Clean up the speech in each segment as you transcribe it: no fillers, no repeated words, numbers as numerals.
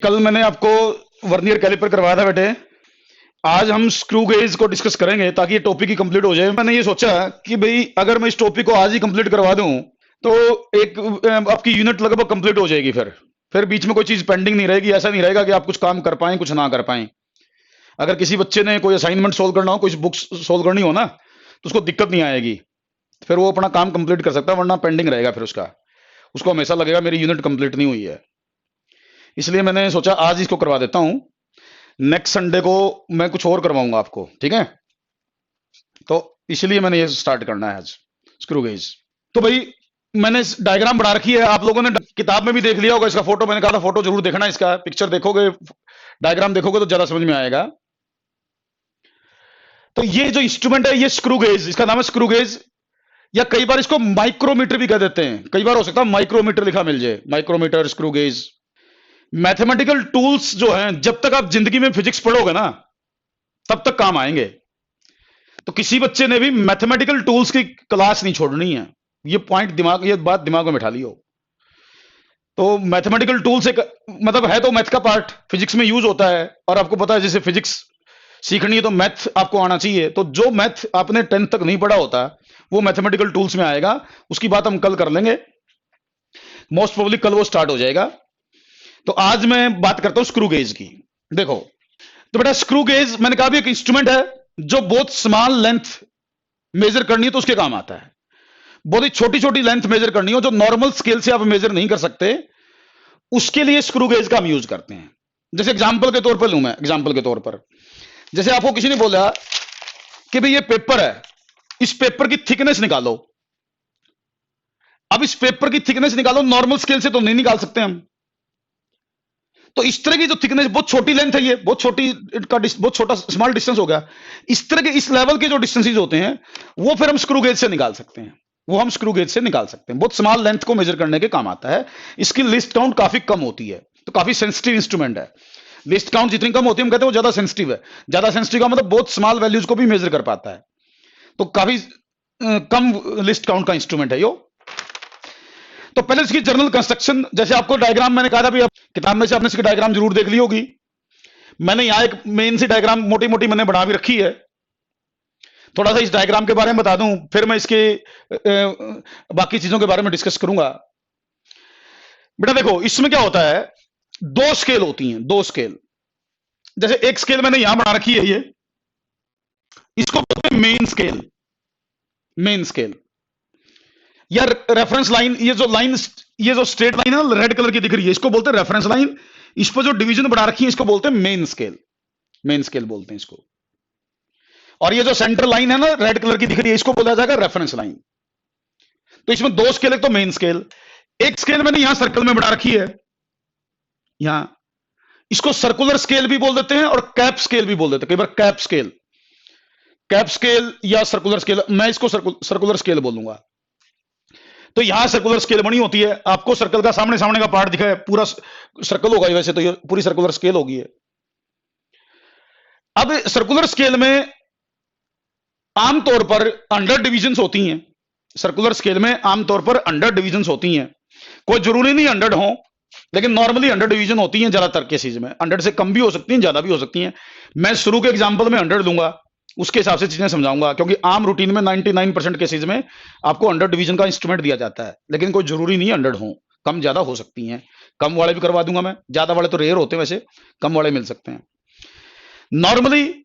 कल मैंने आपको वर्नियर कैलिपर करवाया था बेटे। आज हम स्क्रू गेज को डिस्कस करेंगे ताकि ये टॉपिक ही कंप्लीट हो जाए। मैंने ये सोचा कि भाई अगर मैं इस टॉपिक को आज ही कंप्लीट करवा दूं तो एक आपकी यूनिट लगभग कंप्लीट हो जाएगी। फिर बीच में कोई चीज पेंडिंग नहीं रहेगी। ऐसा नहीं रहेगा कि आप कुछ काम कर पाए कुछ ना कर पाए। अगर किसी बच्चे ने कोई असाइनमेंट सोल्व करना हो, कोई बुक्स सोल्व करनी हो ना, तो उसको दिक्कत नहीं आएगी। फिर वो अपना काम कंप्लीट कर सकता है, वरना पेंडिंग रहेगा। फिर उसको हमेशा लगेगा मेरी यूनिट कंप्लीट नहीं हुई है। इसलिए मैंने सोचा आज इसको करवा देता हूं। नेक्स्ट संडे को मैं कुछ और करवाऊंगा आपको, ठीक है? तो इसलिए मैंने ये स्टार्ट करना है आज स्क्रू गेज। तो भाई मैंने डायग्राम बना रखी है, आप लोगों ने किताब में भी देख लिया होगा इसका फोटो। मैंने कहा था फोटो जरूर देखना, इसका पिक्चर देखोगे, डायग्राम देखोगे तो ज्यादा समझ में आएगा। तो ये जो इंस्ट्रूमेंट है ये स्क्रू गेज, इसका नाम है स्क्रू गेज, या कई बार इसको माइक्रोमीटर भी कह देते हैं। कई बार हो सकता है माइक्रोमीटर लिखा मिल जाए, micrometer, screw gauge. Mathematical tools जो हैं, जब तक आप जिंदगी में फिजिक्स पढ़ोगे ना तब तक काम आएंगे। तो किसी बच्चे ने भी मैथमेटिकल टूल्स की क्लास नहीं छोड़नी है। ये बात दिमाग में बिठा लियो। तो मैथमेटिकल टूल्स एक मतलब है तो मैथ का पार्ट फिजिक्स में यूज होता है। और आपको पता है जैसे फिजिक्स सीखनी है तो मैथ आपको आना चाहिए। तो जो मैथ आपने 10th तक नहीं पढ़ा होता वो मैथमेटिकल टूल्स में आएगा। उसकी बात हम कल कर लेंगे, मोस्ट प्रोबेबली कल वो स्टार्ट हो जाएगा। तो आज मैं बात करता हूं स्क्रू गेज की। देखो तो बेटा स्क्रू गेज मैंने कहा भी एक इंस्ट्रूमेंट है जो बहुत स्मॉल लेंथ मेजर करनी है तो उसके काम आता है। बहुत ही छोटी छोटी लेंथ मेजर करनी हो जो नॉर्मल स्केल से आप मेजर नहीं कर सकते, उसके लिए स्क्रू गेज का हम यूज करते हैं। जैसे एग्जांपल के तौर पर लूं मैं, एग्जांपल के तौर पर जैसे आपको किसी ने बोला कि भाई ये पेपर है, इस पेपर की थिकनेस निकालो। अब इस पेपर की थिकनेस निकालो, नॉर्मल स्केल से तो नहीं निकाल सकते हम। तो इस तरह की जो थिकनेस, बहुत छोटी लेंथ है, ये बहुत छोटा स्मॉल डिस्टेंस हो गया। इस तरह के इस लेवल के जो डिस्टेंसेस होते हैं वो फिर हम स्क्रू गेज से निकाल सकते हैं। बहुत स्मॉल लेंथ को मेजर करने के काम आता है। इसकी लिस्ट काउंट काफी कम होती है, तो काफी सेंसिटिव इंस्ट्रूमेंट है। लिस्ट काउंट जितनी कम होती है हम कहते हैं वो ज्यादा सेंसिटिव है। ज्यादा सेंसिटिव का मतलब बहुत स्मॉल वैल्यूज को भी मेजर कर पाता है। तो काफी कम लिस्ट काउंट का इंस्ट्रूमेंट है यो। तो पहले इसकी जनरल कंस्ट्रक्शन, जैसे आपको डायग्राम मैंने कहा था भी, किताब में से आपने इसकी डायग्राम जरूर देख ली होगी। मैंने यहां एक मेन सी डायग्राम मोटी मोटी मैंने बना भी रखी है। थोड़ा सा इस डायग्राम के बारे में बता दूं, फिर मैं इसके बाकी चीजों के बारे में डिस्कस करूंगा। बेटा देखो इसमें क्या होता है, दो स्केल होती हैं, दो स्केल। जैसे एक स्केल मैंने यहां बना रखी है, ये इसको बोलते हैं मेन स्केल। मेन स्केल या रेफरेंस लाइन, ये जो स्ट्रेट लाइन है ना रेड कलर की दिख रही है, इसको बोलते हैं रेफरेंस लाइन। इस पर जो डिवीजन बना रखी है इसको बोलते हैं मेन स्केल। मेन स्केल बोलते हैं इसको। और ये जो सेंटर लाइन है ना रेड कलर की दिख रही है, इसको बोला जाएगा रेफरेंस लाइन। तो इसमें दो स्केल, एक तो मेन स्केल, एक स्केल मैंने यहां सर्कल में बना रखी है यहां। इसको सर्कुलर स्केल भी बोल देते हैं और कैप स्केल भी बोल देते हैं। कई बार कैप स्केल या सर्कुलर स्केल, मैं इसको सर्कुलर स्केल बोलूंगा। तो यहां सर्कुलर स्केल बनी होती है। आपको सर्कल का सामने सामने का पार्ट दिखा है, पूरा सर्कल होगा वैसे तो ये पूरी सर्कुलर स्केल होगी है। अब सर्कुलर स्केल में आमतौर पर अंडर डिविजन्स होती हैं। सर्कुलर स्केल में आमतौर पर अंडर डिविजन्स होती हैं। कोई जरूरी नहीं 100 हो, लेकिन नॉर्मली अंडर डिवीजन होती हैं ज्यादातर केसेज में। 100 से कम भी हो सकती हैं, ज्यादा भी हो सकती हैं। मैं शुरू के एग्जांपल में 100 दूंगा, उसके हिसाब से चीजें समझाऊंगा, क्योंकि आम रूटीन में 99% केसेज में आपको अंडर डिवीजन का इंस्ट्रूमेंट दिया जाता है। लेकिन कोई जरूरी नहीं 100 हो, कम ज्यादा हो सकती हैं। कम वाले भी करवा दूंगा मैं, ज्यादा वाले तो रेयर होते हैं, वैसे कम वाले मिल सकते हैं। नॉर्मली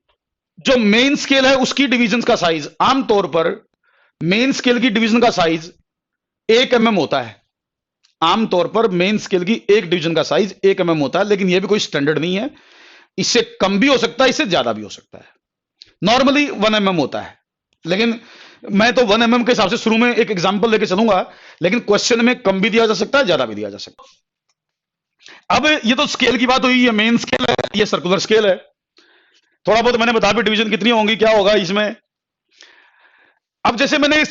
जो मेन स्केल है उसकी डिवीजन का साइज, आमतौर पर मेन स्केल की डिवीजन का साइज 1 mm होता है। आमतौर पर मेन स्केल की एक डिवीजन का साइज 1 mm होता है, लेकिन यह भी कोई स्टैंडर्ड नहीं है। इससे कम भी हो सकता है, इससे ज्यादा भी हो सकता है। नॉर्मली 1 mm होता है, लेकिन मैं तो 1 mm के हिसाब से शुरू में एक एग्जांपल लेके चलूंगा, लेकिन क्वेश्चन में कम भी दिया जा सकता है, ज्यादा भी दिया जा सकता है। अब ये तो स्केल की बात हुई, ये मेन स्केल है, ये सर्कुलर स्केल है। थोड़ा बहुत मैंने बता भी डिवीजन कितनी होंगी, क्या होगा इसमें। अब जैसे मैंने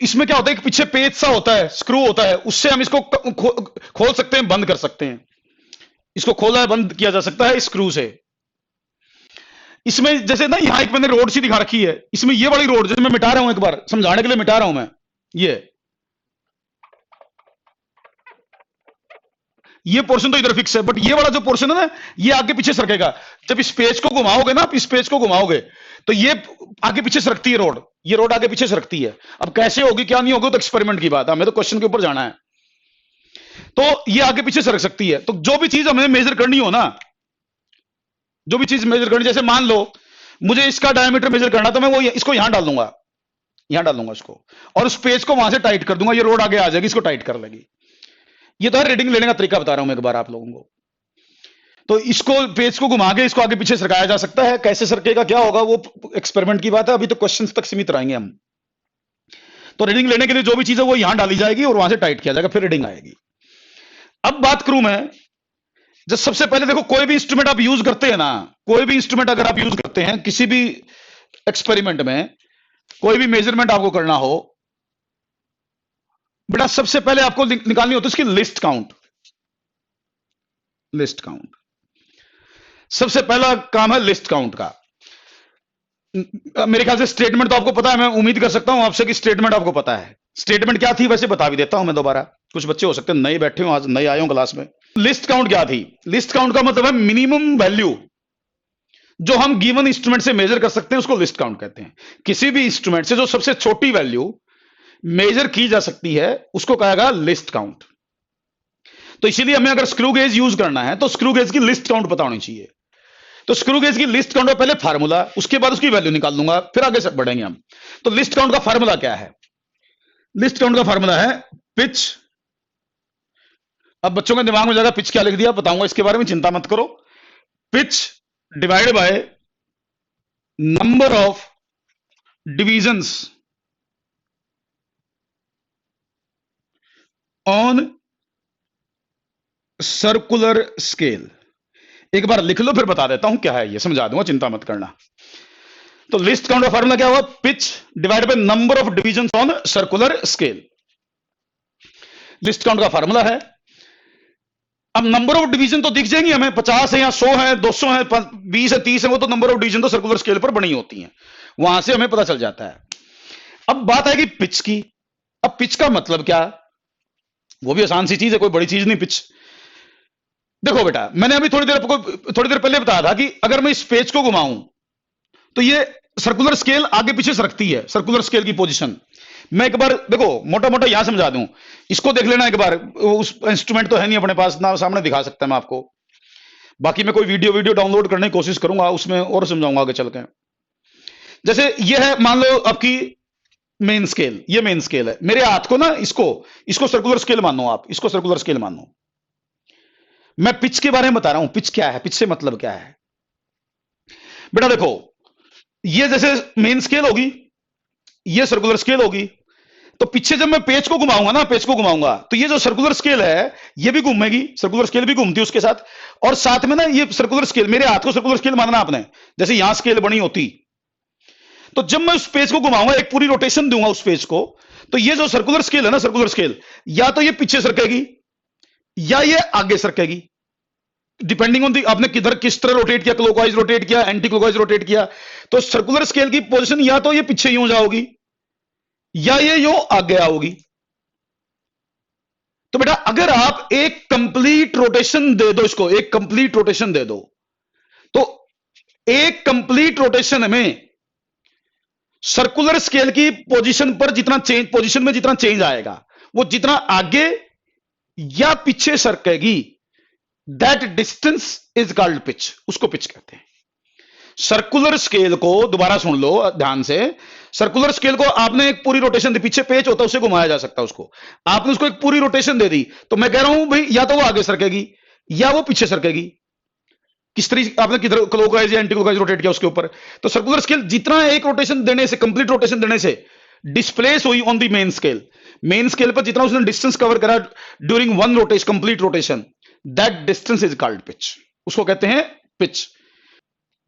इसमें क्या होता है, एक पीछे पेच सा होता है, स्क्रू होता है, उससे हम इसको खोल सकते हैं, बंद कर सकते हैं। इसको खोला बंद किया जा सकता है स्क्रू से। इसमें जैसे ना यहां एक मैंने रोड सी दिखा रखी है, इसमें ये वाली रोड जैसे मैं मिटा रहा हूं, एक बार समझाने के लिए मिटा रहा हूं मैं। ये पोर्शन तो इधर फिक्स है, बट ये वाला जो पोर्शन है ना, ये आगे पीछे सरकेगा। जब इस पेज को घुमाओगे ना, आप इस पेज को घुमाओगे तो ये आगे पीछे सरकती है रोड, ये रोड आगे पीछे सरकती है। अब कैसे होगी क्या नहीं होगी तो एक्सपेरिमेंट की बात है, हमें तो क्वेश्चन के ऊपर जाना है। तो ये आगे पीछे सरक सकती है। तो जो भी चीज हमें मेजर करनी हो ना, जो भी चीज मेजर करनी, जैसे मान लो मुझे इसका डायमीटर मेजर करना, तो मैं वो इसको यहां डाल दूंगा, यहां डाल दूंगा इसको, और उस पेज को वहां से टाइट कर दूंगा, ये रोड आगे आ जाएगी, इसको टाइट कर लेगी। ये तो है रीडिंग लेने का तरीका बता रहा हूं मैं एक बार आप लोगों को। तो इसको पेज को घुमा के इसको आगे पीछे सरकाया जा सकता है। कैसे सरकेगा क्या होगा वो एक्सपेरिमेंट की बात है, अभी तो क्वेश्चंस तक सीमित रहेंगे हम। तो रीडिंग लेने के लिए जो भी चीज है वो यहां डाली जाएगी और वहां से टाइट किया जाएगा, फिर रीडिंग आएगी। अब बात करूं मैं, जब सबसे पहले देखो कोई भी इंस्ट्रूमेंट आप यूज करते हैं ना, कोई भी इंस्ट्रूमेंट अगर आप यूज करते हैं किसी भी एक्सपेरिमेंट में, कोई भी मेजरमेंट आपको करना हो बेटा, सबसे पहले आपको निकालनी होती है उसकी लिस्ट काउंट। लिस्ट काउंट सबसे पहला काम है, लिस्ट काउंट का। मेरे ख्याल से स्टेटमेंट तो आपको पता है, मैं उम्मीद कर सकता हूं आपसे कि स्टेटमेंट आपको पता है। स्टेटमेंट क्या थी वैसे बता भी देता हूं मैं दोबारा, कुछ बच्चे हो सकते हैं नए बैठे हो, आज नए आए हो क्लास में। लिस्ट काउंट क्या थी? लिस्ट काउंट का मतलब है मिनिमम वैल्यू जो हम गिवन इंस्ट्रूमेंट से मेजर कर सकते हैं उसको लिस्ट काउंट कहते हैं। किसी भी इंस्ट्रूमेंट से जो सबसे छोटी वैल्यू मेजर की जा सकती है उसको कहा गया लिस्ट काउंट। तो इसीलिए हमें अगर स्क्रू गेज यूज करना है तो स्क्रू गेज की लिस्ट काउंट पता होनी चाहिए। तो स्क्रू गेज की लिस्ट काउंट का पहले फार्मूला, उसके बाद उसकी वैल्यू निकाल दूंगा, फिर आगे से बढ़ेंगे हम। तो लिस्ट काउंट का फार्मूला क्या है? लिस्ट काउंट का फार्मूला है पिच। अब बच्चों के दिमाग में जाएगा पिच क्या लिख दिया, बताऊंगा इसके बारे में, चिंता मत करो। Pitch divided by number of divisions on circular scale. एक बार लिख लो फिर बता देता हूं क्या है, ये समझा दूंगा, चिंता मत करना। तो लिस्ट काउंट का फार्मूला क्या हुआ? Pitch divide by number of divisions on circular scale. List count का फार्मूला है। अब नंबर ऑफ डिवीजन तो दिख जाएंगी हमें, 50 है या 100 है, 200 है, 20 है, 30 है, वो तो नंबर ऑफ डिवीजन तो सर्कुलर स्केल पर बनी होती हैं, वहां से हमें पता चल जाता है। अब बात आएगी पिच की। अब पिच का मतलब क्या? वो भी आसान सी चीज है, कोई बड़ी चीज नहीं पिच। देखो बेटा, मैंने अभी थोड़ी देर पहले बताया था कि अगर मैं इस पेज को घुमाऊं तो ये सर्कुलर स्केल आगे पीछे सरकती है, सर्कुलर स्केल की पोजीशन। मैं एक बार देखो मोटा मोटा यहां समझा दूं, इसको देख लेना एक बार। उस इंस्ट्रूमेंट तो है नहीं अपने पास ना, सामने दिखा सकता मैं आपको। बाकी मैं कोई वीडियो डाउनलोड करने की कोशिश करूंगा, उसमें और समझाऊंगा आगे चल के। जैसे ये है, मान लो आपकी मेन स्केल, ये मेन स्केल है। मेरे हाथ को ना इसको सर्कुलर स्केल मानो, आप इसको सर्कुलर स्केल मानो। मैं पिच के बारे में बता रहा हूं, पिच क्या है, पिच से मतलब क्या है बेटा। देखो ये जैसे मेन स्केल होगी, ये सर्कुलर स्केल होगी, तो पीछे जब मैं पेज को घुमाऊंगा ना, पेज को घुमाऊंगा तो ये जो सर्कुलर स्केल है ये भी घूमेगी, सर्कुलर स्केल भी घूमती है उसके साथ। और साथ में ना ये सर्कुलर स्केल, मेरे हाथ को सर्कुलर स्केल मानना आपने, जैसे यहां स्केल बनी होती। तो जब मैं उस पेज को घुमाऊंगा, एक पूरी रोटेशन दूंगा उस पेज को, तो ये जो सर्कुलर स्केल है ना, सर्कुलर स्केल या तो ये पीछे सरकेगी या ये आगे सरकेगी, डिपेंडिंग ऑन दी आपने किधर किस तरह रोटेट किया, क्लॉकवाइज रोटेट किया, एंटी क्लॉकवाइज रोटेट किया। तो सर्कुलर स्केल की पोजीशन या तो ये पीछे यूं जाओगी या ये यूं आगे आओगी। तो बेटा अगर आप एक कंप्लीट रोटेशन दे दो, इसको एक कंप्लीट रोटेशन दे दो, तो एक कंप्लीट रोटेशन में सर्कुलर स्केल की पोजीशन पर जितना चेंज, पोजीशन में जितना चेंज आएगा, वो जितना आगे या पीछे सरकेगी, that distance is called pitch, उसको पिच कहते हैं। सर्कुलर स्केल को दोबारा सुन लो ध्यान से, सर्कुलर स्केल को आपने एक पूरी रोटेशन दी, पीछे पेच होता है उसे घुमाया जा सकता है उसको, आपने उसको एक पूरी रोटेशन दे दी, तो मैं कह रहा हूं भाई या तो वो आगे सरकेगी या वो पीछे सरकेगी। किस तरीके आपने किधर क्लॉकवाइज या एंटी क्लॉकवाइज रोटेट किया उसके ऊपर। तो सर्कुलर स्केल जितना एक रोटेशन देने से, कंप्लीट रोटेशन देने से डिस्प्लेस हुई on the main scale, main scale पर जितना उसने डिस्टेंस कवर करा during one rotation, complete rotation, that distance is called pitch, उसको कहते हैं पिच।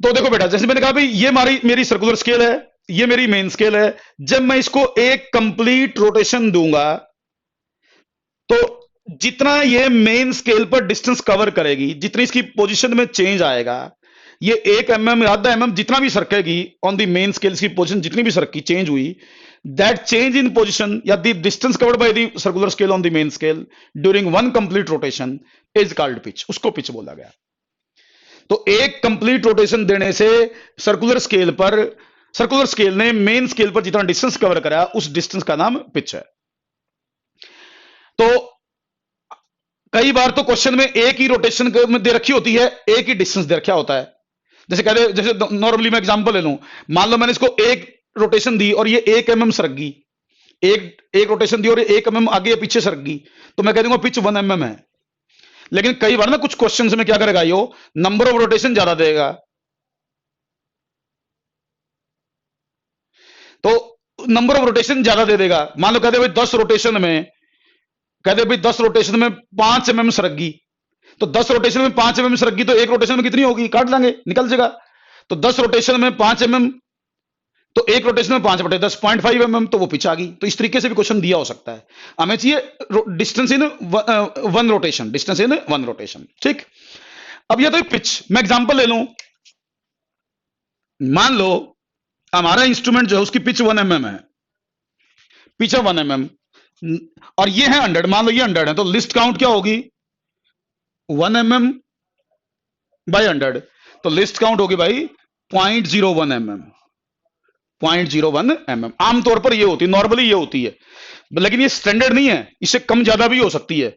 तो देखो बेटा, जैसे मैंने कहा भाई ये मेरी सर्कुलर स्केल है, ये मेरी मेन स्केल है। जब मैं इसको एक कंप्लीट रोटेशन दूंगा तो जितना ये मेन स्केल पर डिस्टेंस कवर करेगी, जितनी इसकी पोजीशन में चेंज आएगा, ये 1 mm आधा mm जितना भी सरकेगी ऑन दी मेन स्केल की पोजीशन, जितनी भी सरकी चेंज हुई, दैट चेंज इन पोजिशन या the distance covered by the circular scale on the main scale during one complete rotation is called pitch, उसको पिच बोला गया। तो एक कंप्लीट रोटेशन देने से सर्कुलर स्केल ने मेन स्केल पर जितना डिस्टेंस कवर करा उस डिस्टेंस का नाम पिच है। तो कई बार तो क्वेश्चन में एक ही रोटेशन दे रखी होती है, एक ही डिस्टेंस दे रखा होता है। जैसे कहते, जैसे नॉर्मली मैं एग्जांपल ले लूं, मान लो मैंने इसको एक रोटेशन दी और ये 1 mm सरक गई, एक रोटेशन दी और ये 1 mm आगे या पीछे सरक गई, तो मैं कह दूंगा पिच 1 mm है। लेकिन कई बार ना कुछ क्वेश्चंस में क्या करेगा, यो नंबर ऑफ रोटेशन ज्यादा देगा, तो नंबर ऑफ रोटेशन ज्यादा दे देगा। मान लो कहते भाई 10 रोटेशन में, कहते भाई 10 रोटेशन में 5 mm सरक गई, तो 10 रोटेशन में 5 mm सरक गई, तो एक रोटेशन में कितनी होगी, काट लेंगे निकल जाएगा। तो 10 रोटेशन में 5 mm, तो एक रोटेशन में 5/10 0.5 mm, तो वो पिच आ गई। तो इस तरीके से भी क्वेश्चन दिया हो सकता है। हमें चाहिए distance in one rotation, distance in one rotation, ठीक। अब ये तो पिच, मैं एग्जांपल ले लूं, मान लो हमारा इंस्ट्रूमेंट जो है उसकी पिच 1 mm है, पिच 1 mm, और ये है 100, मान लो ये 100 है, तो लिस्ट काउंट क्या होगी 1 mm बाई 100, तो लिस्ट काउंट होगी भाई 0.01 mm, 0.01 mm। आमतौर पर ये होती है, नॉर्मली ये होती है, लेकिन ये स्टैंडर्ड नहीं है, इससे कम ज्यादा भी हो सकती है,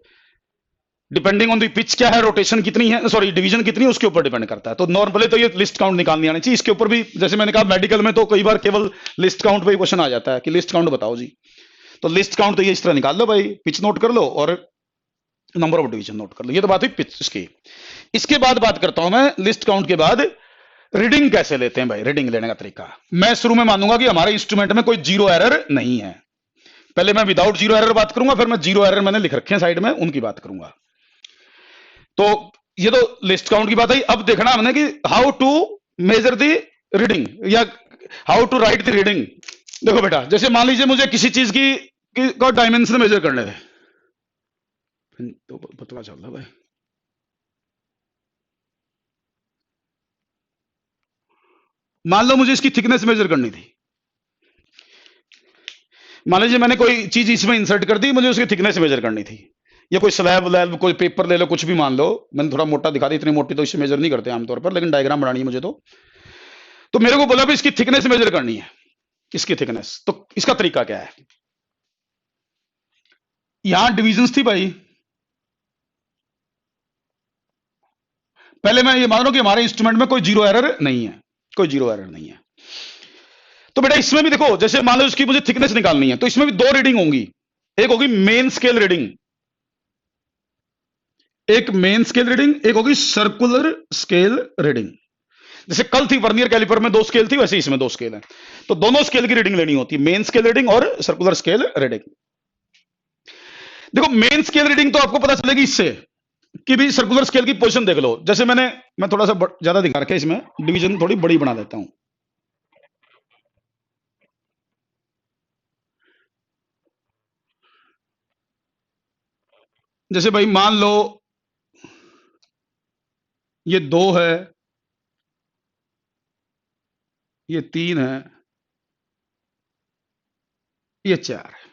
डिपेंडिंग ऑन द पिच क्या है, रोटेशन कितनी है, सॉरी डिवीजन कितनी है, उसके ऊपर डिपेंड करता है। तो नॉर्मली तो ये लिस्ट काउंट निकालनी आनी चाहिए। इसके ऊपर भी जैसे मैंने कहा मेडिकल में तो कई बार केवल लिस्ट काउंट पे ही क्वेश्चन आ जाता है कि लिस्ट काउंट बताओ जी, तो लिस्ट काउंट तो ये इस तरह निकाल लो भाई, पिच नोट कर लो और नंबर ऑफ डिवीजन नोट कर लो। ये तो बात हुई पिच इसकी। इसके बाद बात करता हूं मैं लिस्ट काउंट के बाद रीडिंग कैसे लेते हैं भाई, रीडिंग लेने का तरीका। मैं शुरू में मानूंगा कि हमारे इंस्ट्रूमेंट में कोई जीरो एरर नहीं है, पहले मैं विदाउट जीरो एरर बात करूंगा, फिर मैं जीरो एरर मैंने लिख रखे हैं साइड में उनकी बात करूंगा। तो ये तो लिस्ट काउंट की बात है। अब देखना हमने कि how to measure the reading या how to write the reading. देखो बेटा, जैसे मान लीजिए मुझे किसी चीज का डायमेंशन मेजर करने थे, तो पतला चल रहा भाई, मान लो मुझे इसकी थिकनेस मेजर करनी थी, मान लीजिए मैंने कोई चीज इसमें इंसर्ट कर दी, मुझे उसकी थिकनेस मेजर करनी थी, या कोई स्लैब वैब कोई पेपर ले लो, कुछ भी मान लो, मैंने थोड़ा मोटा दिखा दी, इतनी मोटी तो इससे मेजर नहीं करते आमतौर पर, लेकिन डायग्राम बनानी है मुझे, तो मेरे को बोला भी इसकी थिकनेस मेजर करनी है, इसकी थिकनेस। तो इसका तरीका क्या है, यहां डिविजन्स थी भाई, पहले मैं ये मान रहा हूं कि हमारे इंस्ट्रूमेंट में कोई जीरो एरर नहीं है, कोई जीरो एरर नहीं है। तो बेटा इसमें भी देखो, जैसे मान लो इसकी मुझे थिकनेस निकालनी है, तो इसमें भी दो रीडिंग होंगी, एक होगी मेन स्केल रीडिंग, एक मेन स्केल रीडिंग, एक होगी सर्कुलर स्केल रीडिंग। जैसे कल थी वर्नियर कैलिपर में 2 स्केल थी, वैसे इसमें 2 स्केल है, तो दोनों स्केल की रीडिंग लेनी होती है, मेन स्केल रीडिंग और सर्कुलर स्केल रीडिंग। देखो मेन स्केल रीडिंग तो आपको पता चलेगी इससे कि भी सर्कुलर स्केल की पोजीशन देख लो। जैसे मैं थोड़ा सा ज्यादा दिखा रखा है, इसमें डिवीजन थोड़ी बड़ी बना देता हूं। जैसे भाई मान लो ये 2 है, ये 3 है, ये 4 है।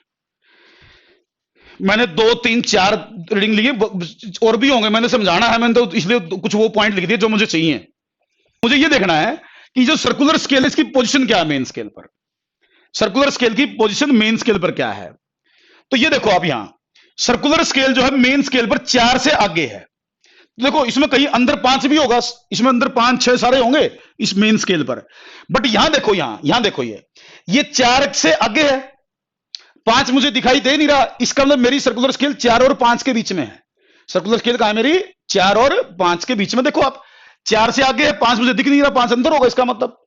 मैंने 2 3 4 रीडिंग ली है, और भी होंगे, मैंने समझाना है, मैंने तो इसलिए कुछ वो पॉइंट लिख दिए जो मुझे चाहिए। मुझे ये देखना है कि जो सर्कुलर स्केल है इसकी पोजीशन क्या है मेन स्केल पर, सर्कुलर स्केल की पोजीशन मेन स्केल पर क्या है। तो ये देखो आप यहां सर्कुलर स्केल जो है मेन स्केल पर 4 से आगे है। देखो इसमें कहीं अंदर 5 भी होगा, इसमें अंदर 5 6 सारे होंगे इस मेन स्केल पर, बट यहां देखो, यहां देखो ये 4 से आगे है, 5 मुझे दिखाई दे नहीं रहा, इसका मतलब मेरी सर्कुलर स्केल 4 और 5 के बीच में है। सर्कुलर स्केल कहां है मेरी, 4 और 5 के बीच में। देखो आप 4 से आगे है, 5 मुझे दिख नहीं रहा, 5 अंदर होगा इसका मतलब।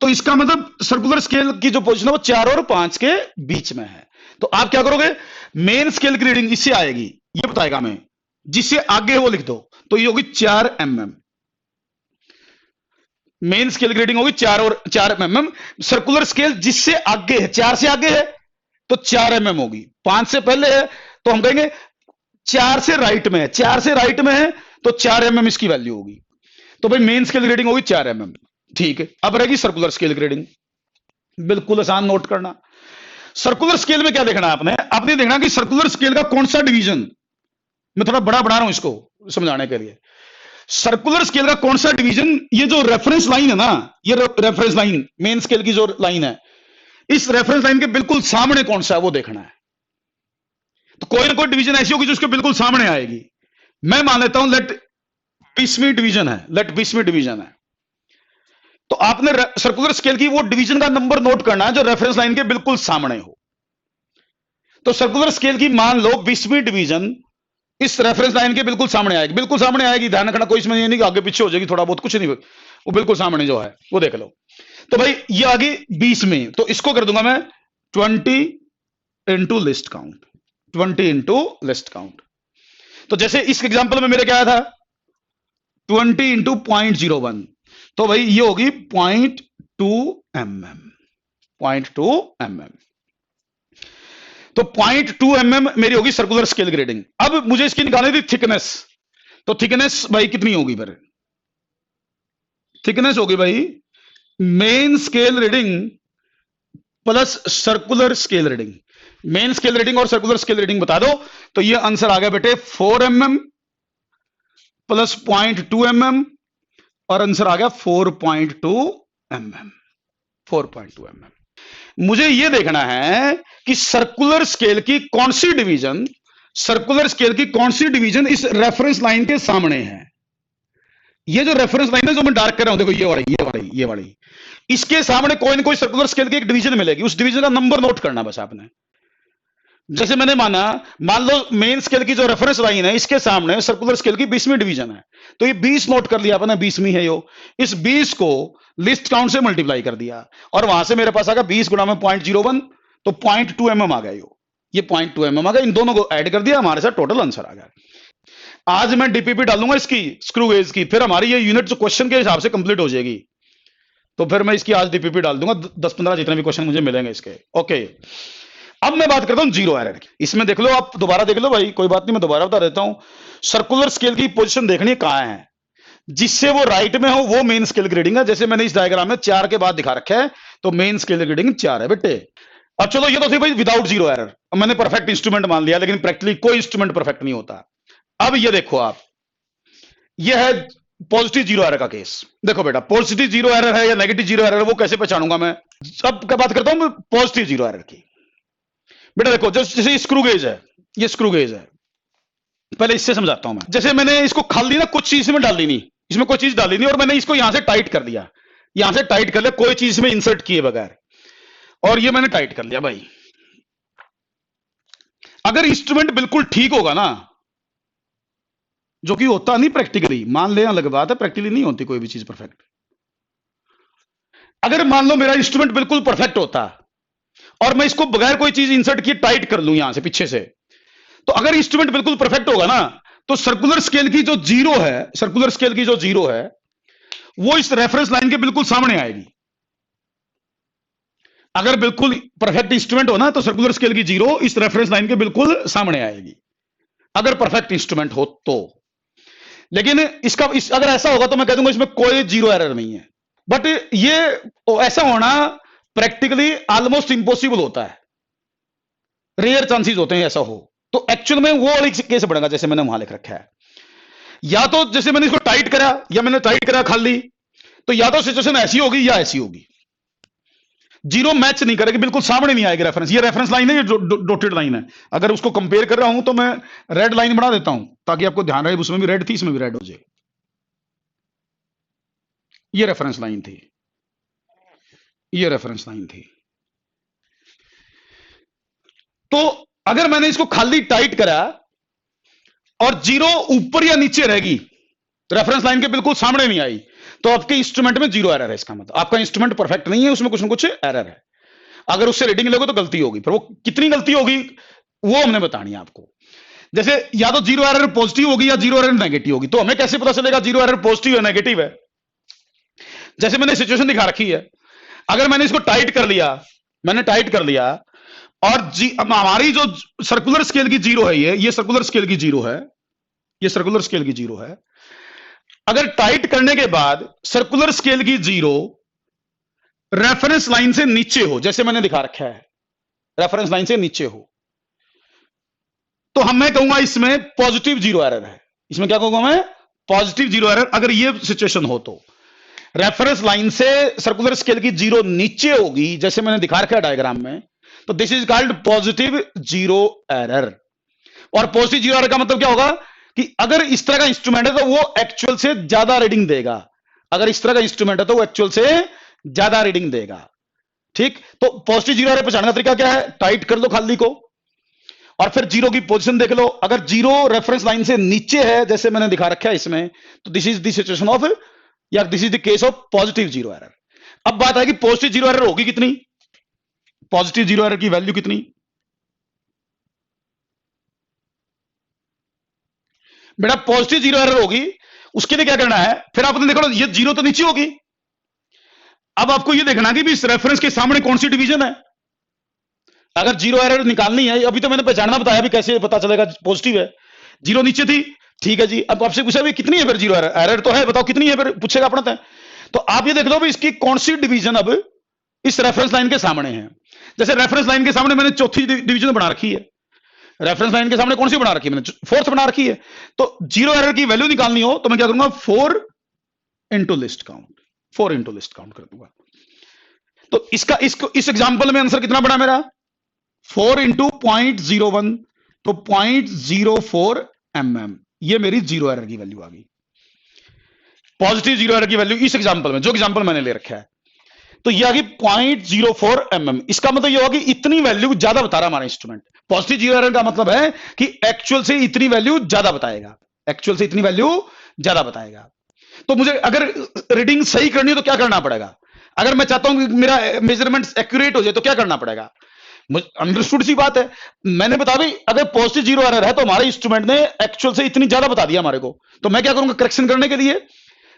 तो इसका मतलब सर्कुलर स्केल की जो पोजीशन है वो 4 और 5 के बीच में है। तो आप क्या करोगे, मेन स्केल की रीडिंग इससे आएगी, ये बताएगा मैं, जिससे आगे वो लिख दो, तो ये होगी 4 mm। मेन स्केल की रीडिंग होगी 4 mm। सर्कुलर स्केल जिससे आगे है, 4 से आगे है तो 4 mm होगी, 5 से पहले है तो हम कहेंगे 4 से राइट में है, 4 से राइट में है तो 4 mm इसकी वैल्यू होगी। तो भाई मेन स्केल की रीडिंग होगी 4 mm, ठीक है। अब रहेगी सर्कुलर स्केल की रीडिंग। बिल्कुल आसान नोट करना। सर्कुलर स्केल में क्या देखना है आपने? आपने देखना कि सर्कुलर स्केल का कौन सा डिवीजन, मैं थोड़ा बड़ा बना रहा हूं इसको समझाने के लिए। सर्कुलर स्केल का कौन सा डिवीजन, ये जो रेफरेंस लाइन है ना, ये रेफरेंस लाइन मेन स्केल की जो लाइन है, इस रेफरेंस लाइन के बिल्कुल सामने कौन सा है वो देखना है। तो कोई ना कोई डिवीजन ऐसी होगी जो उसके बिल्कुल सामने आएगी। मैं मान लेता हूं लेट 20वीं डिवीजन है, लेट 20वीं डिवीजन है। तो आपने सर्कुलर स्केल की वो डिवीजन का नंबर नोट करना है जो रेफरेंस लाइन के बिल्कुल सामने हो। तो सर्कुलर स्केल की मान लो 20वीं डिवीजन इस रेफरेंस लाइन के बिल्कुल सामने आएगी, बिल्कुल सामने आएगी, ध्यान रखना, कोई इसमें ये नहीं कि आगे पीछे हो जाएगी थोड़ा बहुत, कुछ नहीं, वो बिल्कुल सामने जो है वो देख लो। तो भाई ये आ गई 20 में, तो इसको कर दूंगा मैं 20 into list count, 20 into list count. तो जैसे इस एग्जांपल में मेरे क्या आया था 20 इंटू 0.01, तो भाई ये होगी 0.2 mm, 0.2 mm। तो 0.2 mm मेरी होगी सर्कुलर स्केल ग्रेडिंग। अब मुझे इसकी निकालनी थी थिकनेस, तो थिकनेस भाई कितनी होगी? फिर थिकनेस होगी भाई main scale reading plus circular scale reading. Main scale reading और सर्कुलर स्केल रीडिंग बता दो, तो ये आंसर आ गया बेटे 4 mm प्लस 0.2 mm, और आंसर आ गया 4.2 mm, 4.2 mm। मुझे यह देखना है कि सर्कुलर स्केल की कौन सी डिवीजन, सर्कुलर स्केल की कौन सी डिवीजन इस रेफरेंस लाइन के सामने है। ये जो रेफरेंस लाइन है जो मैं डार्क कर रहा हूं, देखो ये वाली, ये वाली, ये वाली, इसके सामने कोई ना कोई सर्कुलर स्केल की एक डिवीजन मिलेगी, उस डिवीजन का नंबर नोट करना बस आपने। जैसे मैंने मान लो मेन स्केल की जो रेफरेंस लाइन है इसके सामने सर्कुलर स्केल की 20वीं डिवीजन है, तो ये 20 नोट कर लिया आपने, 20वीं है यो। इस 20 को लिस्ट काउंट से मल्टीप्लाई कर दिया और वहां से मेरे पास आ गया 20 गुणा में 0.01, तो 0.2 mm आ गया ये 0.2 mm आ गया। इन दोनों को ऐड कर दिया, हमारे साथ टोटल आंसर आ गया। आज मैं डीपीपी डालूंगा इसकी स्क्रू गेज की, फिर हमारी ये यूनिट जो क्वेश्चन के हिसाब से कंप्लीट हो जाएगी, तो फिर मैं इसकी आज डीपीपी डाल दूंगा, 10-15 जितने भी क्वेश्चन मुझे मिलेंगे इसके। ओके, अब मैं बात करता हूं जीरो एरर की। इसमें देख लो, आप दोबारा देख लो भाई, कोई बात नहीं, मैं दोबारा बता देता हूं। सर्कुलर स्केल की पोजीशन देखनी है कहां है, जिससे वो राइट में हो वो मेन स्केल ग्रेडिंग है। जैसे मैंने इस डायग्राम में 4 के बाद दिखा रखा है, तो मेन स्केल ग्रेडिंग 4 है बेटे। अब चलो ये तो थी भाई विदाउट जीरो एरर, मैंने परफेक्ट इंस्ट्रूमेंट मान लिया, लेकिन प्रैक्टिकली कोई इंस्ट्रूमेंट परफेक्ट नहीं होता। अब ये देखो आप, ये है पॉजिटिव जीरो एरर का केस। देखो बेटा, पॉजिटिव जीरो एरर है या नेगेटिव जीरो एरर है वो कैसे पहचानूंगा मैं? अब क्या बात करता हूं मैं पॉजिटिव जीरो एरर की। बेटा देखो, जैसे स्क्रू गेज है, ये स्क्रू गेज है, पहले इससे समझाता हूं मैं। जैसे मैंने इसको खाली ना, कुछ चीज में डाली नहीं, इसमें कोई चीज डाली नहीं, और मैंने इसको यहां से टाइट कर दिया, यहां से टाइट कर लिया, कोई चीज में इंसर्ट किए बगैर, और ये मैंने टाइट कर लिया भाई। अगर इंस्ट्रूमेंट बिल्कुल ठीक होगा ना, जो कि होता नहीं प्रैक्टिकली, मान ले अलग बात है, प्रैक्टिकली नहीं होती कोई भी चीज परफेक्ट। अगर मान लो मेरा इंस्ट्रूमेंट बिल्कुल परफेक्ट होता और मैं इसको बगैर कोई चीज इंसर्ट किए टाइट कर लूं यहां से पीछे से, तो अगर इंस्ट्रूमेंट बिल्कुल परफेक्ट होगा ना, तो सर्कुलर स्केल की जो जीरो है, सर्कुलर स्केल की जो जीरो है वो इस रेफरेंस लाइन के बिल्कुल सामने आएगी। अगर बिल्कुल परफेक्ट इंस्ट्रूमेंट हो ना, तो सर्कुलर स्केल की जीरो इस रेफरेंस लाइन के बिल्कुल सामने आएगी, अगर परफेक्ट इंस्ट्रूमेंट हो तो। लेकिन अगर ऐसा होगा तो मैं कह दूंगा इसमें कोई जीरो एरर नहीं है। बट ये ऐसा होना प्रैक्टिकली ऑलमोस्ट इंपॉसिबल होता है, रेयर चांसेस होते हैं ऐसा हो। तो एक्चुअल में वो वाली केस बढ़ेगा जैसे मैंने वहां लिख रखा है, या तो जैसे मैंने इसको टाइट करा या मैंने टाइट करा खाली, तो या तो सिचुएशन ऐसी होगी या ऐसी होगी, जीरो मैच नहीं करेगी, बिल्कुल सामने नहीं आएगी रेफरेंस। ये रेफरेंस लाइन है, ये डॉटेड लाइन है। अगर उसको कंपेयर कर रहा हूं तो मैं रेड लाइन बना देता हूं ताकि आपको ध्यान रहे, उसमें भी रेड थी, इसमें भी रेड हो जाए। ये रेफरेंस लाइन थी, ये रेफरेंस लाइन थी। तो अगर मैंने इसको खाली टाइट करा और जीरो ऊपर या नीचे रहेगी, रेफरेंस लाइन के बिल्कुल सामने नहीं आई, तो आपके इंस्ट्रूमेंट में जीरो एरर है। इसका मतलब आपका इंस्ट्रूमेंट परफेक्ट नहीं है, उसमें कुछ ना कुछ एरर है। अगर उससे रीडिंग लोगे तो गलती होगी, पर वो कितनी गलती होगी वो हमने बतानी है आपको। जैसे या तो जीरो एरर पॉजिटिव होगी या जीरो एरर नेगेटिव होगी, तो हमें कैसे पता चलेगा जीरो एरर पॉजिटिव है नेगेटिव है? जैसे मैंने सिचुएशन दिखा रखी है, अगर मैंने इसको टाइट कर लिया, मैंने टाइट कर लिया, और हमारी जो सर्कुलर स्केल की जीरो है, ये सर्कुलर स्केल की जीरो है, ये सर्कुलर स्केल की जीरो है। अगर टाइट करने के बाद सर्कुलर स्केल की जीरो रेफरेंस लाइन से नीचे हो, जैसे मैंने दिखा रखा है, रेफरेंस लाइन से नीचे हो, तो मैं कहूंगा इसमें पॉजिटिव जीरो एरर है। इसमें क्या कहूंगा मैं? Positive zero error. अगर ये सिचुएशन हो तो रेफरेंस लाइन से सर्कुलर स्केल की जीरो नीचे होगी, जैसे मैंने दिखा रखा है डायग्राम में, तो this is called positive zero error. और पॉजिटिव जीरो एरर का मतलब क्या होगा कि अगर इस तरह का इंस्ट्रूमेंट है तो वो एक्चुअल से ज्यादा रीडिंग देगा। अगर इस तरह का इंस्ट्रूमेंट है तो वो एक्चुअल से ज्यादा रीडिंग देगा। ठीक, तो पॉजिटिव जीरो एरर पहचानने का तरीका क्या है? टाइट कर लो खाली को और फिर जीरो की पोजीशन देख लो। अगर जीरो रेफरेंस लाइन से नीचे है, जैसे मैंने दिखा रखा है इसमें, तो this is the situation of, या this is the case of positive zero error. अब बात आएगी पॉजिटिव जीरो एरर होगी कितनी? पॉजिटिव जीरो एरर की वैल्यू कितनी? बेटा पॉजिटिव जीरो एरर होगी, उसके लिए क्या करना है? फिर आपने देखो ये जीरो तो नीचे होगी, अब आपको ये देखना कि भी इस रेफरेंस के सामने कौन सी डिवीजन है। अगर जीरो एरर निकालनी है, अभी तो मैंने पहचानना बताया भी कैसे पता चलेगा पॉजिटिव है। जीरो नीचे थी, ठीक है जी। अब आपसे पूछा भी कितनी है फिर जीरो एरर? एरर तो है, बताओ कितनी है फिर, पूछेगा अपना था। तो आप ये देख लो भी इसकी कौन सी डिवीजन अब इस रेफरेंस लाइन के सामने है। जैसे रेफरेंस लाइन के सामने मैंने चौथी डिवीजन बना रखी है, रेफरेंस लाइन के सामने कौन सी बना रखी है? मैंने फोर्थ बना रखी है। तो जीरो एरर की वैल्यू निकालनी हो तो मैं क्या करूंगा? 4 into list count, 4 into list count कर दूंगा। तो इसका इस एग्जाम्पल में आंसर कितना बना मेरा? 4 इंटू 0.01, तो 0.04 mm, ये मेरी जीरो एरर की वैल्यू आ गई। पॉजिटिव जीरो एरर की वैल्यू इस एग्जांपल में, जो एग्जांपल मैंने ले रखा है, तो ये आ गई 0.04 mm। इसका मतलब ये होगा कि इतनी वैल्यू ज्यादा बता रहा हमारा इंस्ट्रूमेंट। पॉजिटिव जीरो एरर का मतलब है कि एक्चुअल से इतनी वैल्यू ज्यादा बताएगा, एक्चुअल से इतनी वैल्यू ज्यादा बताएगा। तो मुझे अगर रीडिंग सही करनी है तो क्या करना पड़ेगा? अगर मैं चाहता हूं कि मेरा मेजरमेंट एक्यूरेट हो जाए तो क्या करना पड़ेगा? अंडरस्टूड सी बात है। मैंने बताया भाई अगर पॉजिटिव जीरो एरर है तो हमारे इंस्ट्रूमेंट ने एक्चुअल से इतनी ज्यादा बता दिया हमारे को, तो मैं क्या करूंगा? करेक्शन करने के लिए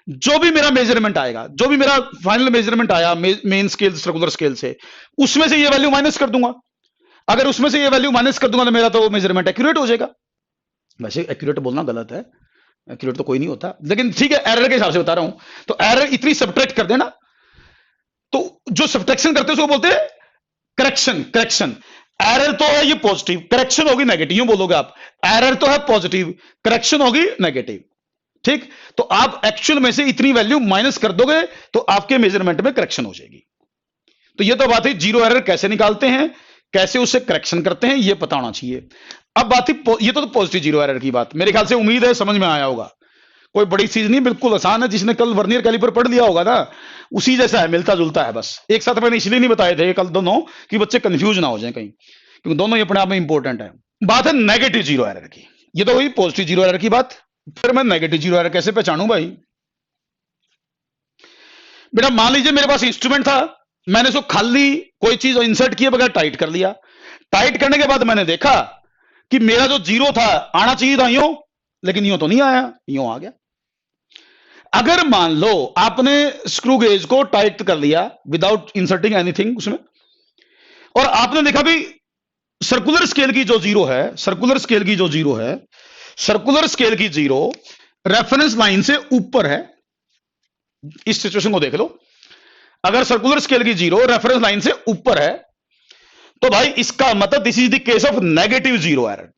जो भी मेरा मेजरमेंट आएगा, जो भी मेरा फाइनल मेजरमेंट आया मेन स्केल सर्कुलर स्केल से, उसमें से ये वैल्यू माइनस कर दूंगा। अगर उसमें से ये वैल्यू माइनस कर दूंगा तो मेरा तो मेजरमेंट एक्यूरेट हो जाएगा। वैसे एक्यूरेट बोलना गलत है, एक्यूरेट तो कोई नहीं होता, लेकिन ठीक है एरर के हिसाब से बता रहा हूं। तो एरर इतनी सब्ट्रैक्ट कर देना, तो जो सब्ट्रैक्शन करते हैं उसको बोलते हैं करेक्शन। करेक्शन, एरर तो है ये पॉजिटिव, करेक्शन होगी नेगेटिव। यूं बोलोगे आप, एरर तो है पॉजिटिव, करेक्शन होगी नेगेटिव। ठीक, तो आप एक्चुअल में से इतनी वैल्यू माइनस कर दोगे तो आपके मेजरमेंट में करेक्शन हो जाएगी। तो ये तो बात है जीरो एरर कैसे निकालते हैं, कैसे उससे करेक्शन करते हैं, ये पता होना चाहिए। अब बात है ये तो पॉजिटिव जीरो एरर की बात, मेरे ख्याल से उम्मीद है समझ में आया होगा। कोई बड़ी चीज नहीं, बिल्कुल आसान है। जिसने कल वर्नियर कैलिपर पढ़ लिया होगा ना, उसी जैसा है, मिलता जुलता है। बस एक साथ मैंने इसलिए नहीं बताए थे कल दोनों कि बच्चे कंफ्यूज ना हो जाएं कहीं, क्योंकि दोनों ही अपने आप में इंपॉर्टेंट है। बात है नेगेटिव जीरो एरर की, ये तो हुई पॉजिटिव जीरो एरर की बात। फिर मैं नेगेटिव जीरो एरर कैसे पहचानूं भाई? बेटा मान लीजिए मेरे पास इंस्ट्रूमेंट था, मैंने उसको खाली कोई चीज इंसर्ट किए बगैर टाइट कर लिया। टाइट करने के बाद मैंने देखा कि मेरा जो जीरो था आना चाहिए था यूं, लेकिन यूं तो नहीं आया, यूं आ गया। अगर मान लो आपने स्क्रू गेज को टाइट कर लिया विदाउट इंसर्टिंग एनीथिंग उसमें, और आपने देखा भी सर्कुलर स्केल की जो जीरो है, सर्कुलर स्केल की जो जीरो है, सर्कुलर स्केल की जीरो रेफरेंस लाइन से ऊपर है। इस सिचुएशन को देख लो, अगर सर्कुलर स्केल की जीरो रेफरेंस लाइन से ऊपर है तो भाई इसका मतलब this is the case of negative zero error.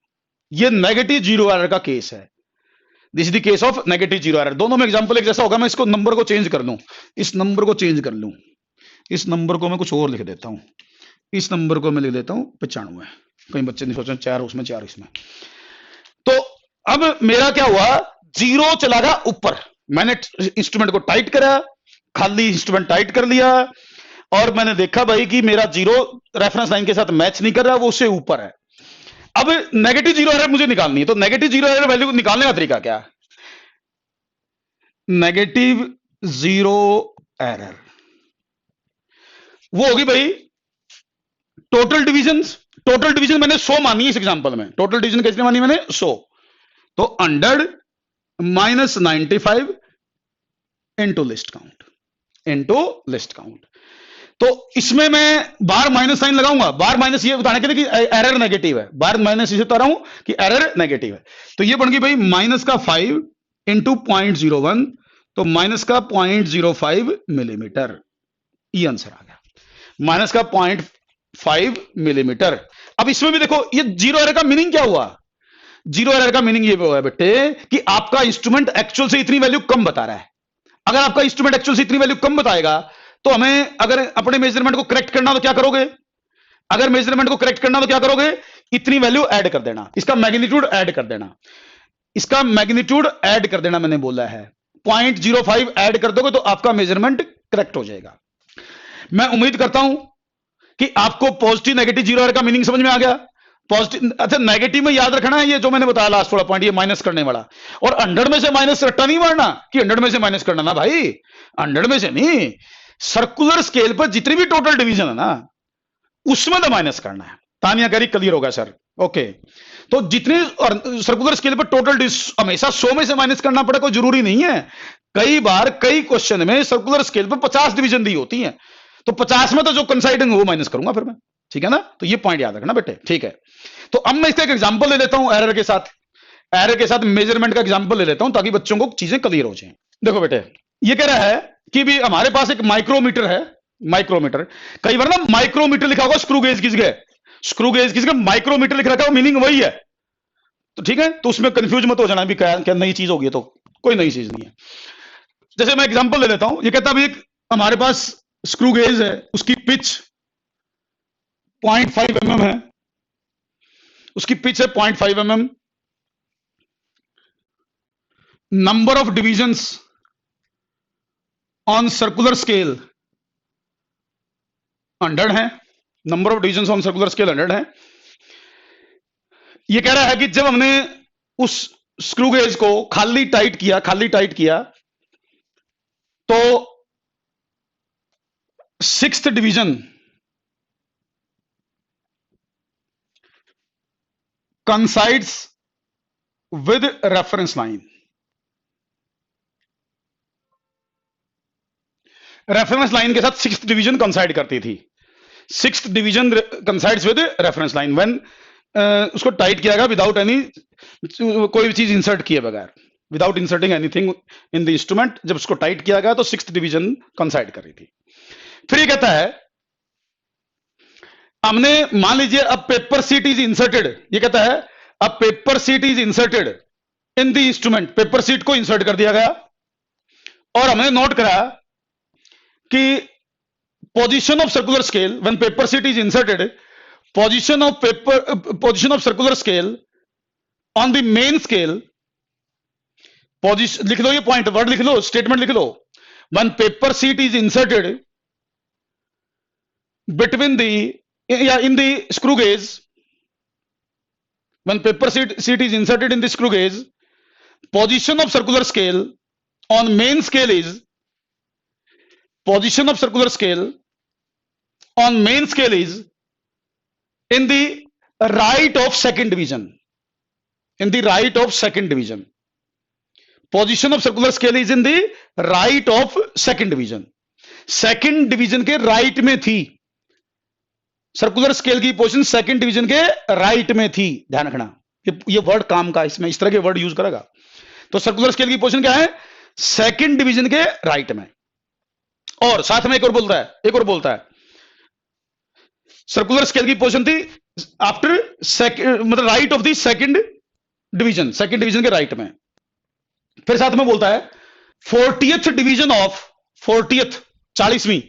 ये नेगेटिव जीरो एरर का केस है, this is the case of negative zero error. दोनों में एग्जांपल एक जैसा होगा। मैं इसको नंबर को चेंज कर लूं, इस नंबर को चेंज कर लूं, इस नंबर को मैं कुछ और लिख देता हूं, इस नंबर को मैं लिख देता हूं 95। कई बच्चे नहीं सोच रहे 4 उसमें 4 इसमें। तो अब मेरा क्या हुआ, जीरो चला गया ऊपर। मैंने इंस्ट्रूमेंट को टाइट करा, खाली इंस्ट्रूमेंट टाइट कर लिया, और मैंने देखा भाई कि मेरा जीरो रेफरेंस लाइन के साथ मैच नहीं कर रहा, वो उससे ऊपर है। अब नेगेटिव जीरो एरर मुझे निकालनी है, तो नेगेटिव जीरो एरर वैल्यू निकालने का तरीका क्या है? नेगेटिव जीरो एरर वो होगी भाई टोटल डिवीजन। टोटल डिवीजन मैंने 100 मानी है इस एग्जांपल में। टोटल डिवीजन कैसे मानी मैंने? 100। तो 100 minus 95 into list count, into list count. तो इसमें मैं बार माइनस साइन लगाऊंगा, बार माइनस ये बताने के लिए कि एरर नेगेटिव है, बार माइनस इसे बता रहा हूं कि एरर नेगेटिव है। तो ये बन गई भाई माइनस का 5 इंटू 0.01, तो माइनस का 0.05 मिलीमीटर। ये आंसर आ गया। माइनस का 0.5 मिलीमीटर। अब इसमें भी देखो ये जीरो एरर का मीनिंग क्या हुआ? जीरो एरर का मीनिंग ये हुआ बेटे कि आपका इंस्ट्रूमेंट एक्चुअल से इतनी वैल्यू कम बता रहा है। अगर आपका इंस्ट्रूमेंट एक्चुअल से इतनी वैल्यू कम बताएगा तो हमें अगर अपने मेजरमेंट को करेक्ट करना तो क्या करोगे? अगर मेजरमेंट को करेक्ट करना तो क्या करोगे? इतनी वैल्यू ऐड कर देना, इसका मैग्नीट्यूड ऐड कर देना, इसका मैग्नीट्यूड ऐड कर देना मैंने बोला है। 0.05 ऐड कर दोगे तो आपका मेजरमेंट करेक्ट हो जाएगा। मैं उम्मीद करता हूं कि आपको पॉजिटिव नेगेटिव जीरो एरर का मीनिंग समझ में आ गया। पॉजिटिव, अच्छा नेगेटिव में याद रखना है ये जो मैंने बताया लास्ट वाला पॉइंट, ये माइनस करने वाला। और 100 में से माइनस रट्टा नहीं मारना कि 100 में से माइनस करना ना भाई, 100 में से नहीं, सर्कुलर स्केल पर जितनी भी टोटल डिवीजन है ना उसमें तो माइनस करना है। तानिया करी क्लियर होगा सर, ओके। तो जितनी सर्कुलर स्केल पर टोटल हमेशा 100 में से माइनस करना पड़े कोई जरूरी नहीं है। कई बार कई क्वेश्चन में सर्कुलर स्केल पर 50 डिवीजन दी होती है, तो 50 में तो जो कंसाइडिंग वो माइनस करूंगा फिर मैं, ठीक है ना। तो ये पॉइंट याद रखना बेटे, ठीक है। तो अब मैं इसका एक एग्जांपल ले लेता हूं एरर के साथ, एरर के साथ मेजरमेंट का एग्जांपल ले लेता हूं ताकि बच्चों को चीजें क्लियर हो जाएं। देखो बेटे ये कह रहा है कि भी हमारे पास एक माइक्रोमीटर है, माइक्रोमीटर। कई बार ना माइक्रोमीटर लिखा होगा स्क्रू गेज किस गए, स्क्रू गेज किस गए, माइक्रोमीटर लिख रखा है, मीनिंग वही है। तो ठीक है, तो उसमें कंफ्यूज मत हो जाना भी क्या नई चीज होगी, तो कोई नई चीज नहीं है। जैसे मैं एग्जांपल ले लेता हूं, ये कहता है एक हमारे पास स्क्रू गेज है, उसकी पिच 0.5 mm है, उसकी पिच है 0.5 mm, number of divisions on circular scale 100 है, number of divisions on circular scale 100 है। ये कह रहा है कि जब हमने उस स्क्रू गेज को खाली टाइट किया तो 6th division coincides with reference line, reference line के साथ 6th डिवीजन कंसाइड करती थी। 6th division coincides with reference line when उसको टाइट किया गया विदाउट एनी, कोई भी चीज इंसर्ट किए बगैर, without inserting anything in the instrument, जब उसको टाइट किया गया तो 6th डिवीजन कंसाइड कर रही थी। फिर ये कहता है हमने मान लीजिए अब पेपर सीट इज इंसर्टेड, ये कहता है अब paper sheet is inserted in the instrument, paper sheet को इंसर्ट कर दिया गया और हमने नोट करा कि position of circular scale when paper sheet is inserted, position of circular scale on the main scale, position लिख लो, ये पॉइंट वर्ड लिख लो, स्टेटमेंट लिख लो, when paper sheet is inserted between the in the screw gauge, when paper sheet is inserted in the screw gauge, position of circular scale on main scale is, position of circular scale on main scale is in the right of second division, in the right of second division, position of circular scale is in the right of second division, second division के right में थी, circular scale की position second division के right में थी। ध्यान रखना ये वर्ड काम का, इसमें इस तरह के वर्ड यूज करेगा। तो सर्कुलर स्केल की पोजीशन क्या है? सेकंड डिवीजन के राइट में। और साथ में एक और बोलता है सर्कुलर स्केल की पोजीशन थी आफ्टर मतलब right of the second division, second division के राइट में। फिर साथ में बोलता है 40th division of 40th 40वीं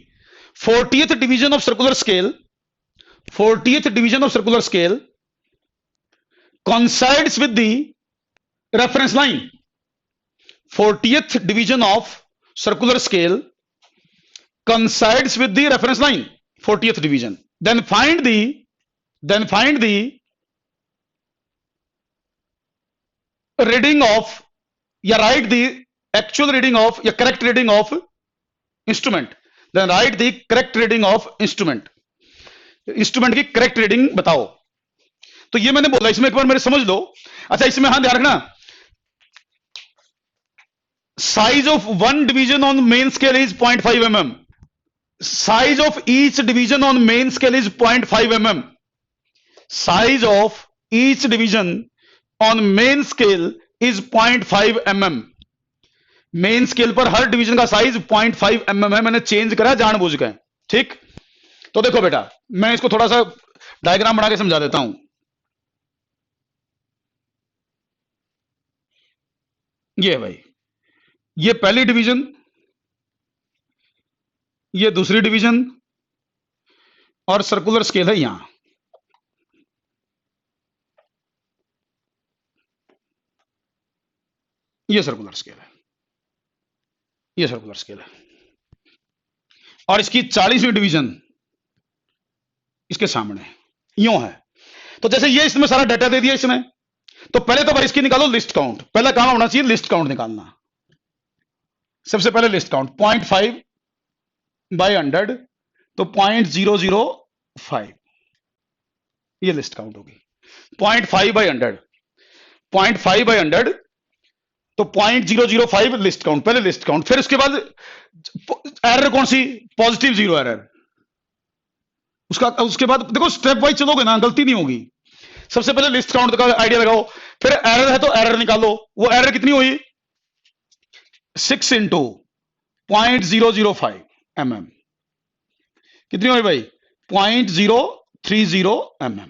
40th division of circular scale, 40th division of circular scale coincides with the reference line, 40th division of circular scale coincides with the reference line, 40th division. Then find the reading of, या write the actual reading of, या correct reading of instrument. Then write the correct reading of instrument. Instrument की correct reading बताओ। तो ये मैंने बोला, इसमें एक बार मेरे समझ लो। अच्छा इसमें हाँ ध्यान रखना, size of one division on main scale is 0.5 mm, size of each division on main scale is 0.5 mm, size of each division on main scale is 0.5 mm। Main scale पर हर डिवीजन का साइज 0.5 mm है, मैंने change करा जानबूझ के, ठीक। तो देखो बेटा, मैं इसको थोड़ा सा डायग्राम बना के समझा देता हूं। ये है भाई, ये पहली डिवीजन, ये दूसरी डिवीजन, और सर्कुलर स्केल है यहां। ये सर्कुलर स्केल है, ये सर्कुलर स्केल है, और इसकी 40वीं डिवीजन इसके सामने यूं है। तो जैसे ये इसमें सारा डाटा दे दिया इसने, तो पहले तो भाई इसकी निकालो लिस्ट काउंट। पहला काम होना चाहिए लिस्ट काउंट निकालना। सबसे पहले लिस्ट काउंट 0.5/100, तो 0.005 ये लिस्ट काउंट होगी। 0.5/100, 0.5/100 तो 0.005 लिस्ट काउंट, पहले लिस्ट काउंट। फिर उसके बाद एरर कौन सी? Positive zero error. उसके बाद देखो स्टेप वाइज चलोगे ना, गलती नहीं होगी। सबसे पहले लिस्ट काउंट का आइडिया लगाओ, फिर एरर है तो एरर निकालो। वो एरर कितनी हुई? 6 × 0.005 mm। कितनी हुई भाई? 0.030 mm।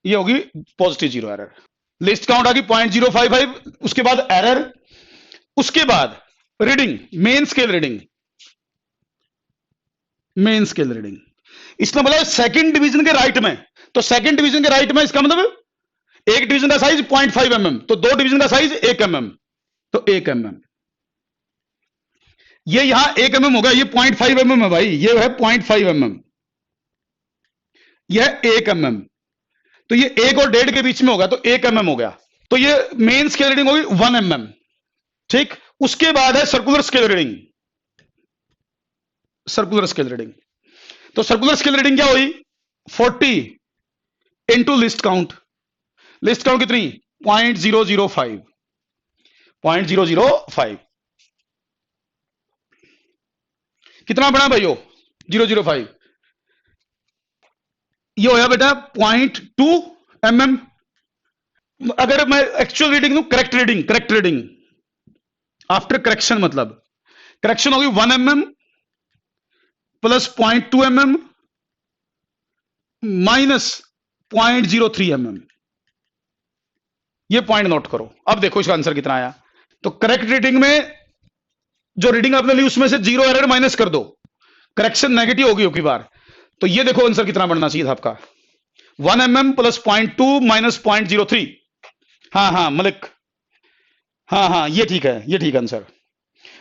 ये होगी positive zero error. Least count आ गई 0.055, उसके बाद एरर, उसके बाद reading, main scale reading. Main scale reading इसने बोला सेकंड डिवीजन के राइट में, तो सेकंड डिवीजन के राइट में इसका मतलब एक डिवीजन का साइज 0.5 mm, तो दो डिवीजन का साइज 1 mm, तो 1 mm। ये यहां 1 mm होगा, ये 0.5 mm है भाई, ये है 0.5 mm, यह 1 mm, तो ये 1 और 1.5 के बीच में होगा, तो 1 mm हो गया। तो ये मेन स्केल रीडिंग होगी 1 mm, ठीक। उसके बाद है circular scale reading. Circular scale reading, तो सर्कुलर स्केल रीडिंग क्या हुई? 40 into list count. List count कितनी? 0.005, 0.005 कितना बना भाई? 0.005 ये होया बेटा 0.2 mm। अगर मैं एक्चुअल रीडिंग दूं, correct reading, correct reading after correction, मतलब करेक्शन होगी 1 mm plus 0.2 mm minus 0.03 mm। ये पॉइंट नोट करो। अब देखो इसका आंसर कितना आया। तो करेक्ट रीडिंग में जो रीडिंग आपने ली उसमें से जीरो एरर माइनस कर दो, करेक्शन नेगेटिव होगी की बार। तो ये देखो आंसर कितना बनना चाहिए था आपका, 1 mm प्लस 0.2 माइनस 0.03। हाँ मलिक, हाँ ये ठीक है, ये ठीक है आंसर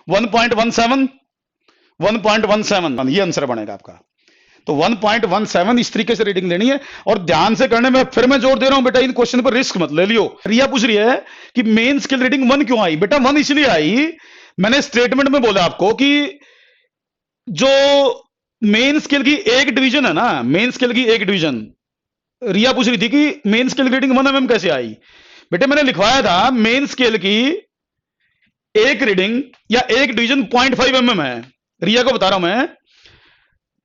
1.17, 1.17 ये आंसर बनेगा आपका। तो 1.17 इस तरीके से रीडिंग लेनी है, और ध्यान से करने में फिर मैं जोर दे रहा हूं बेटा, इन क्वेश्चन पर रिस्क मत ले लियो। रिया पूछ रही है कि मेन स्केल रीडिंग 1 क्यों आई? बेटा 1 इसलिए आई, मैंने स्टेटमेंट में बोला आपको कि जो मेन स्केल की एक डिवीजन है ना, मेन स्केल की एक डिवीजन, रिया पूछ रही थी कि मेन स्केल रीडिंग 1 mm कैसे आई। बेटे मैंने लिखवाया था मेन स्केल की एक रीडिंग या एक डिवीजन 0.5 mm है, रिया को बता रहा हूं मैं।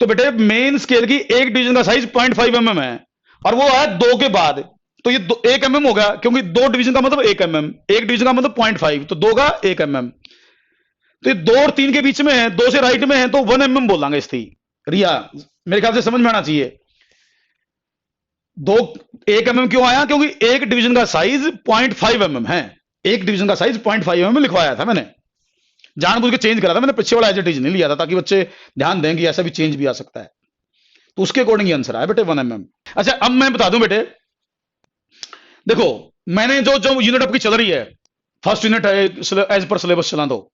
तो बेटे मेन स्केल की एक डिवीजन का साइज 0.5 mm है, और वो है 2 के बाद, तो ये 1 mm होगा, क्योंकि 2 डिवीजन का मतलब 1 mm, एक डिवीजन का मतलब 0.5, तो 2 का 1 mm। तो ये 2 और 3 के बीच में है, 2 से राइट में है, तो 1 mm बोलांगे इसकी। रिया मेरे ख्याल से समझ में आना चाहिए। 1 mm क्यों आया? क्योंकि एक डिवीजन का साइज 0.5 mm है, एक डिवीजन का साइज 0.5 mm लिखवाया था मैंने, जानबूझ के चेंज करा था मैंने, पीछे वाला एज इट इज नहीं लिया था, ताकि बच्चे ध्यान देंगे ऐसा भी चेंज भी आ सकता है। तो उसके अकॉर्डिंग आंसर आया बेटे 1 mm। अच्छा अब मैं बता दूं बेटे, देखो मैंने जो यूनिट आपकी चल रही है, फर्स्ट यूनिट है एज पर सिलेबस चला, दो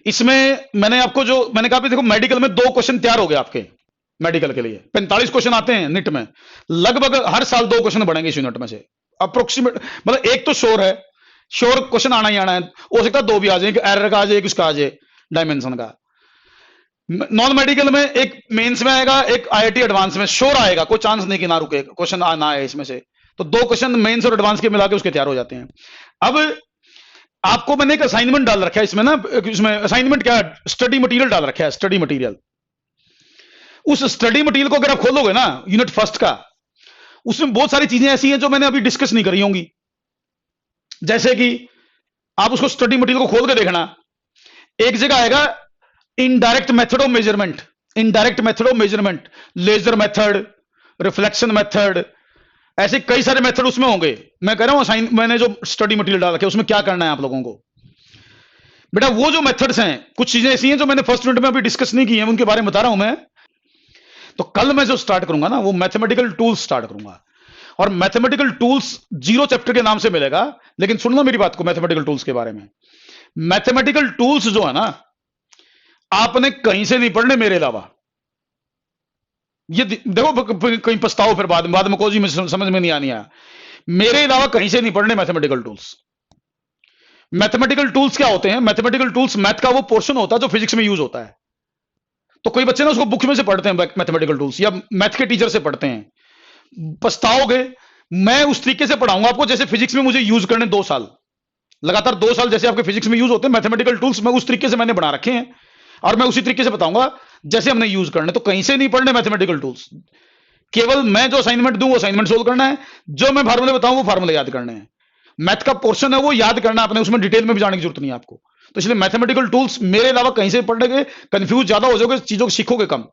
इसमें मैंने आपको जो मैंने कहा, देखो मेडिकल में 2 क्वेश्चन तैयार हो गए आपके, मेडिकल के लिए 45 क्वेश्चन आते हैं निट में, लगभग हर साल 2 क्वेश्चन बढ़ेंगे इस यूनिट में से अप्रोक्सीमेट, मतलब एक तो श्योर है, श्योर क्वेश्चन आना ही आना है, हो सकता है 2 भी आ जाए, एरर का आ जाए, उसका आ जाए, डायमेंशन का। नॉन मेडिकल में एक मेंस में आएगा, एक आईआईटी एडवांस में श्योर आएगा, कोई चांस नहीं कि ना रुके क्वेश्चन ना आए इसमें से। तो 2 क्वेश्चन मेंस और एडवांस के मिला के उसके तैयार हो जाते हैं। अब आपको मैंने एक असाइनमेंट डाल रखा है इसमें ना, इसमें असाइनमेंट क्या है, स्टडी मटेरियल डाल रखा है, स्टडी मटेरियल। उस स्टडी मटेरियल को अगर आप खोलोगे ना यूनिट फर्स्ट का, उसमें बहुत सारी चीजें ऐसी हैं जो मैंने अभी डिस्कस नहीं करी होंगी। जैसे कि आप उसको स्टडी मटेरियल को खोल के देखना, एक जगह आएगा indirect method of measurement, indirect method of measurement, laser method, reflection method, ऐसे कई सारे मेथड उसमें होंगे। मैं कह रहा हूं मैंने जो स्टडी मटेरियल डाल रखा है उसमें क्या करना है आप लोगों को। बेटा वो जो मेथड्स हैं, कुछ चीजें ऐसी हैं जो मैंने फर्स्ट यूनिट में अभी डिस्कस नहीं की हैं, उनके बारे में बता रहा हूं मैं। तो कल मैं जो स्टार्ट करूंगा ना, वो मैथमेटिकल टूल्स स्टार्ट करूंगा। और मैथमेटिकल टूल्स 0 चैप्टर के नाम से मिलेगा, लेकिन सुनना मेरी बात को मैथमेटिकल टूल्स के बारे में। मैथमेटिकल टूल्स जो है ना, आपने कहीं से नहीं पढ़ने मेरे अलावा। ये देखो कहीं पछताओ फिर बाद में को जी मुझे समझ में नहीं आया। मेरे अलावा कहीं से नहीं पढ़ने मैथमेटिकल टूल्स। मैथमेटिकल टूल्स क्या होते हैं? मैथमेटिकल टूल्स मैथ का वो पोर्शन होता है जो फिजिक्स में यूज होता है। तो कोई बच्चे ना उसको बुक में से पढ़ते हैं मैथमेटिकल टूल्स, या मैथ के टीचर से पढ़ते हैं। पछताओगे। मैं उस तरीके से पढ़ाऊंगा आपको जैसे फिजिक्स में मुझे यूज करने 2 साल, लगातार 2 साल जैसे आपके फिजिक्स में यूज होते हैं मैथमेटिकल टूल्स, मैं उस तरीके से मैंने बना रखे हैं और मैं उसी तरीके से बताऊंगा जैसे हमने यूज करने। तो कहीं से नहीं पढ़ने मैथमेटिकल टूल्स, केवल मैं जो असाइनमेंट दूं वो असाइनमेंट सोल्व करना है, जो मैं फार्मूले बताऊं वो फार्मूले याद करने हैं। मैथ का पोर्शन है वो याद करना आपने, उसमें डिटेल में भी जाने की जरूरत नहीं है आपको। तो इसलिए मैथमेटिकल टूल्स मेरे अलावा कहीं से पढ़ने के कंफ्यूज ज्यादा हो जाओगे, चीजों को सीखोगे कम।